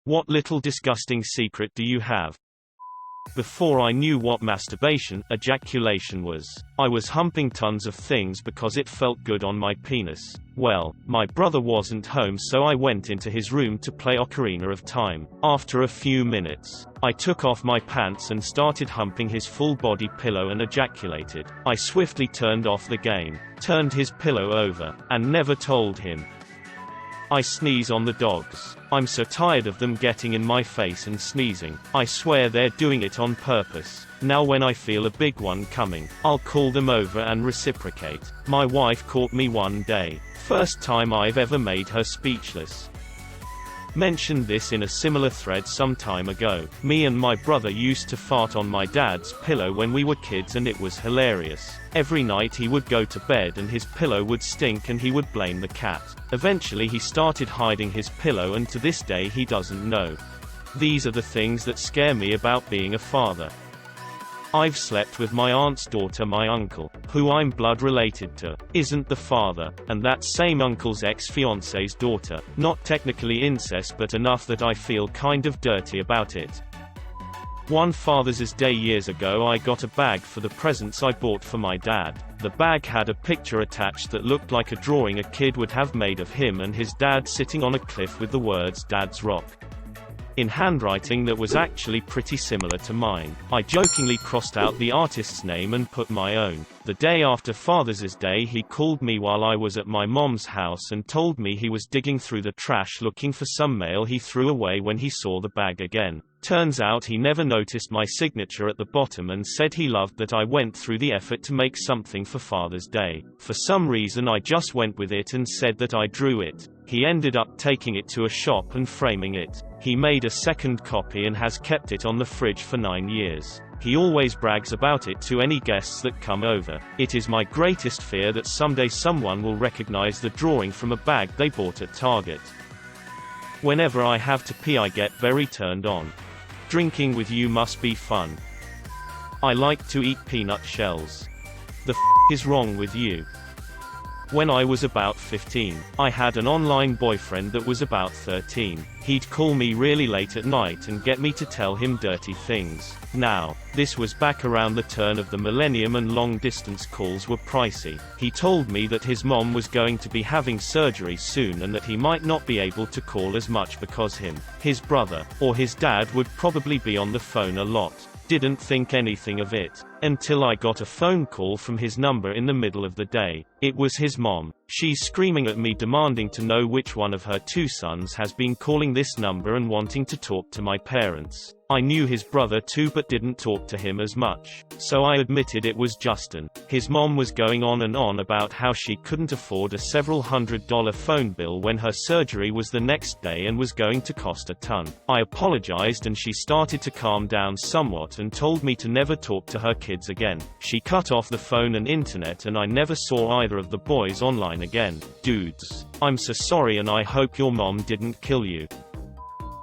What little disgusting secret do you have? Before I knew what masturbation, ejaculation was, I was humping tons of things because it felt good on my penis. Well, my brother wasn't home, so I went into his room to play Ocarina of Time. After a few minutes, I took off my pants and started humping his full body pillow and ejaculated. I swiftly turned off the game, turned his pillow over, and never told him. I sneeze on the dogs. I'm so tired of them getting in my face and sneezing. I swear they're doing it on purpose. Now when I feel a big one coming, I'll call them over and reciprocate. My wife caught me one day. First time I've ever made her speechless. Mentioned this in a similar thread some time ago. Me and my brother used to fart on my dad's pillow when we were kids, and it was hilarious. Every night he would go to bed and his pillow would stink and he would blame the cat. Eventually he started hiding his pillow, and to this day he doesn't know. These are the things that scare me about being a father. I've slept with my aunt's daughter. My uncle, who I'm blood related to, isn't the father, and that same uncle's ex-fiance's daughter. Not technically incest, but enough that I feel kind of dirty about it. One Father's Day years ago, I got a bag for the presents I bought for my dad. The bag had a picture attached that looked like a drawing a kid would have made of him and his dad sitting on a cliff with the words "Dad's Rock" in handwriting that was actually pretty similar to mine. I jokingly crossed out the artist's name and put my own. The day after Father's Day, he called me while I was at my mom's house and told me he was digging through the trash looking for some mail he threw away when he saw the bag again. Turns out he never noticed my signature at the bottom and said he loved that I went through the effort to make something for Father's Day. For some reason I just went with it and said that I drew it. He ended up taking it to a shop and framing it. He made a second copy and has kept it on the fridge for 9 years. He always brags about it to any guests that come over. It is my greatest fear that someday someone will recognize the drawing from a bag they bought at Target. Whenever I have to pee, I get very turned on. Drinking with you must be fun. I like to eat peanut shells. The is wrong with you? When I was about 15, I had an online boyfriend that was about 13. He'd call me really late at night and get me to tell him dirty things. Now, this was back around the turn of the millennium and long-distance calls were pricey. He told me that his mom was going to be having surgery soon and that he might not be able to call as much because his brother, or his dad would probably be on the phone a lot. Didn't think anything of it, until I got a phone call from his number in the middle of the day. It was his mom. She's screaming at me, demanding to know which one of her 2 sons has been calling this number and wanting to talk to my parents. I knew his brother too, but didn't talk to him as much, so I admitted it was Justin. His mom was going on and on about how she couldn't afford a several $100 phone bill when her surgery was the next day and was going to cost a ton. I apologized and she started to calm down somewhat and told me to never talk to her kids again. She cut off the phone and internet, and I never saw either of the boys online again. Dudes, I'm so sorry and I hope your mom didn't kill you.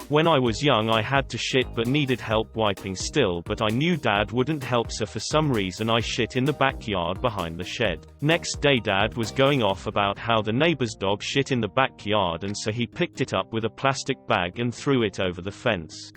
When I was young I had to shit but needed help wiping still, but I knew Dad wouldn't help, so for some reason I shit in the backyard behind the shed. Next day Dad was going off about how the neighbor's dog shit in the backyard, and so he picked it up with a plastic bag and threw it over the fence.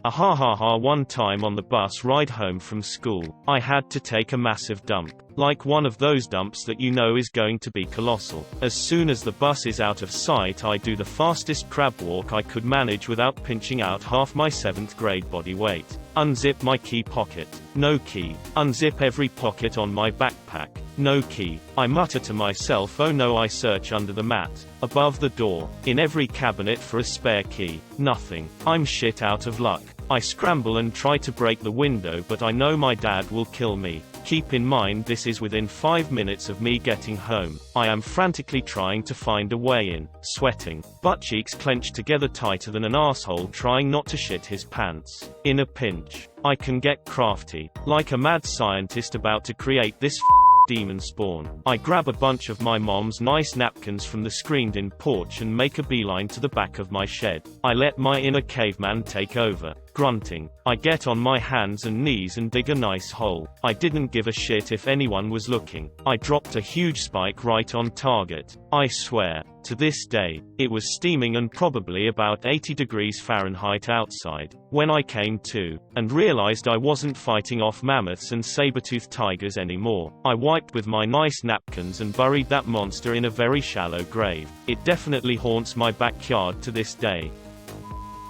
One time on the bus ride home from school, I had to take a massive dump. Like one of those dumps that you know is going to be colossal. As soon as the bus is out of sight, I do the fastest crab walk I could manage without pinching out half my 7th grade body weight. Unzip my key pocket. No key. Unzip every pocket on my backpack. No key. I mutter to myself, oh no. I search under the mat, above the door, in every cabinet for a spare key. Nothing. I'm shit out of luck. I scramble and try to break the window, but I know my dad will kill me. Keep in mind this is within 5 minutes of me getting home. I am frantically trying to find a way in, sweating, butt cheeks clenched together tighter than an asshole, trying not to shit his pants. In a pinch, I can get crafty, like a mad scientist about to create this demon spawn. I grab a bunch of my mom's nice napkins from the screened-in porch and make a beeline to the back of my shed. I let my inner caveman take over. Grunting, I get on my hands and knees and dig a nice hole. I didn't give a shit if anyone was looking. I dropped a huge spike right on target. I swear. To this day, it was steaming and probably about 80 degrees Fahrenheit outside, when I came to, and realized I wasn't fighting off mammoths and saber-toothed tigers anymore. I wiped with my nice napkins and buried that monster in a very shallow grave. It definitely haunts my backyard to this day.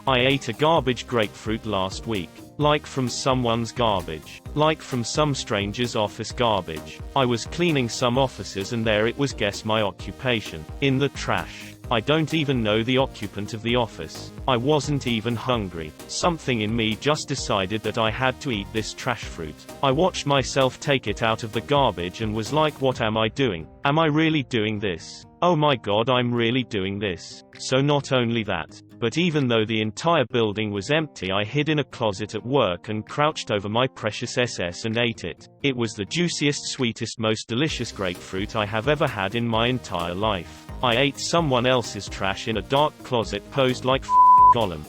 I ate a garbage grapefruit last week. Like from someone's garbage. Like from some stranger's office garbage. I was cleaning some offices and there it was, guess my occupation. In the trash. I don't even know the occupant of the office. I wasn't even hungry. Something in me just decided that I had to eat this trash fruit. I watched myself take it out of the garbage and was like, what am I doing? Am I really doing this? Oh my god, I'm really doing this. So not only that, but even though the entire building was empty, I hid in a closet at work and crouched over my precious SS and ate it. It was the juiciest, sweetest, most delicious grapefruit I have ever had in my entire life. I ate someone else's trash in a dark closet posed like Gollum.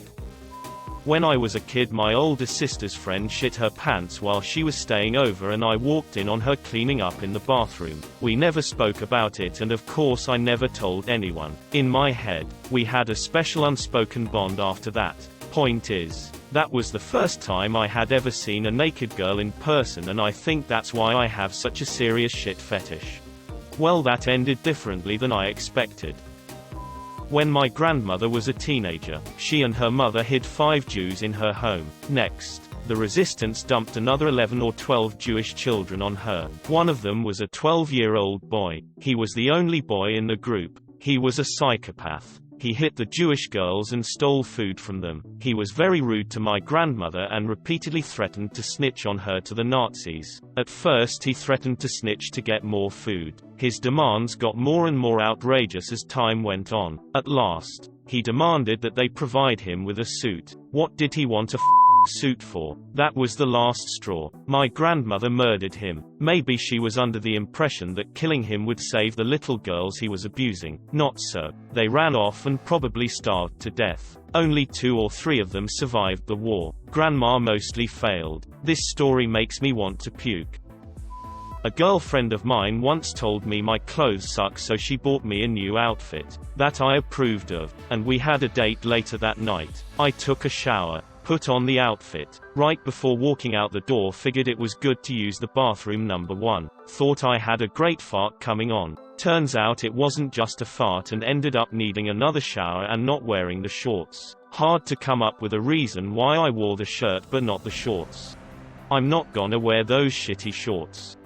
When I was a kid, my older sister's friend shit her pants while she was staying over and I walked in on her cleaning up in the bathroom. We never spoke about it and of course I never told anyone. In my head, we had a special unspoken bond after that. Point is, that was the first time I had ever seen a naked girl in person, and I think that's why I have such a serious shit fetish. Well, that ended differently than I expected. When my grandmother was a teenager, she and her mother hid 5 Jews in her home. Next, the resistance dumped another 11 or 12 Jewish children on her. One of them was a 12-year-old boy. He was the only boy in the group. He was a psychopath. He hit the Jewish girls and stole food from them. He was very rude to my grandmother and repeatedly threatened to snitch on her to the Nazis. At first he threatened to snitch to get more food. His demands got more and more outrageous as time went on. At last, he demanded that they provide him with a suit. What did he want a suit for? That was the last straw. My grandmother murdered him. Maybe she was under the impression that killing him would save the little girls he was abusing. Not so. They ran off and probably starved to death. Only 2 or 3 of them survived the war. Grandma mostly failed. This story makes me want to puke. A girlfriend of mine once told me my clothes suck, so she bought me a new outfit. That I approved of. And we had a date later that night. I took a shower. Put on the outfit. Right before walking out the door, figured it was good to use the bathroom number 1. Thought I had a great fart coming on. Turns out it wasn't just a fart and ended up needing another shower and not wearing the shorts. Hard to come up with a reason why I wore the shirt but not the shorts. I'm not gonna wear those shitty shorts.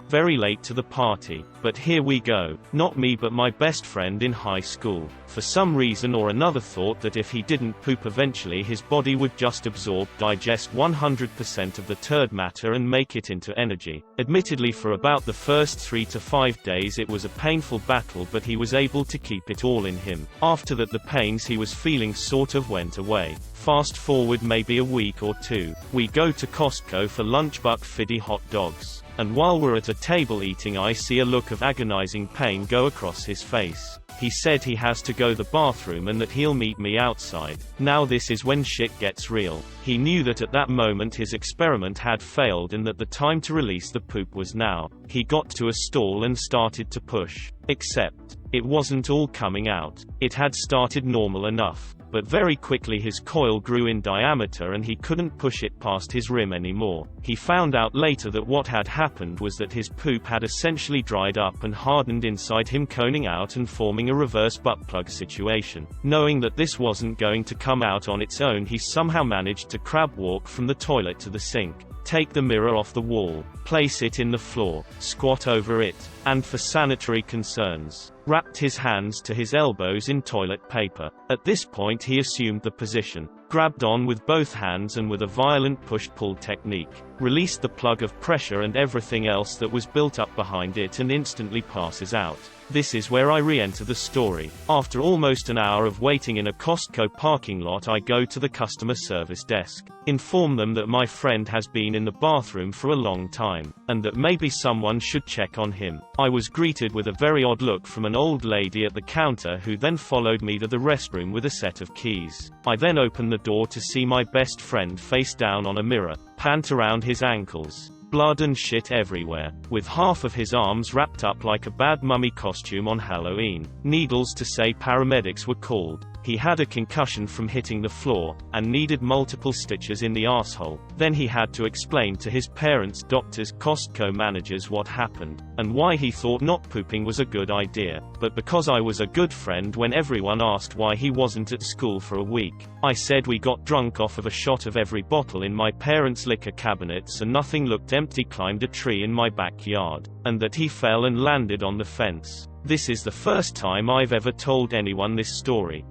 Very late to the party, but here we go. Not me but my best friend in high school. For some reason or another thought that if he didn't poop eventually his body would just absorb, digest 100% of the turd matter and make it into energy. Admittedly, for about the first 3 to 5 days it was a painful battle, but he was able to keep it all in him. After that the pains he was feeling sort of went away. Fast forward maybe a week or 2. We go to Costco for lunch, buck fiddy hot dogs. And while we're at a table eating, I see a look of agonizing pain go across his face. He said he has to go to the bathroom and that he'll meet me outside. Now this is when shit gets real. He knew that at that moment his experiment had failed and that the time to release the poop was now. He got to a stall and started to push. Except, it wasn't all coming out. It had started normal enough. But very quickly his coil grew in diameter and he couldn't push it past his rim anymore. He found out later that what had happened was that his poop had essentially dried up and hardened inside him, coning out and forming a reverse butt plug situation. Knowing that this wasn't going to come out on its own, he somehow managed to crab walk from the toilet to the sink, take the mirror off the wall, place it in the floor, squat over it, and for sanitary concerns, wrapped his hands to his elbows in toilet paper. At this point he assumed the position, grabbed on with both hands and with a violent push-pull technique, released the plug of pressure and everything else that was built up behind it and instantly passes out. This is where I re-enter the story. After almost an hour of waiting in a Costco parking lot, I go to the customer service desk, inform them that my friend has been in the bathroom for a long time, and that maybe someone should check on him. I was greeted with a very odd look from an old lady at the counter, who then followed me to the restroom with a set of keys. I then opened the door to see my best friend face down on a mirror, pant around his ankles. blood and shit everywhere, with half of his arms wrapped up like a bad mummy costume on Halloween. Needles to say paramedics were called. He had a concussion from hitting the floor, and needed multiple stitches in the asshole. Then he had to explain to his parents, doctors, Costco managers what happened, and why he thought not pooping was a good idea. But because I was a good friend when everyone asked why he wasn't at school for a week, I said we got drunk off of a shot of every bottle in my parents' liquor cabinets and nothing looked empty, climbed a tree in my backyard, and that he fell and landed on the fence. This is the first time I've ever told anyone this story.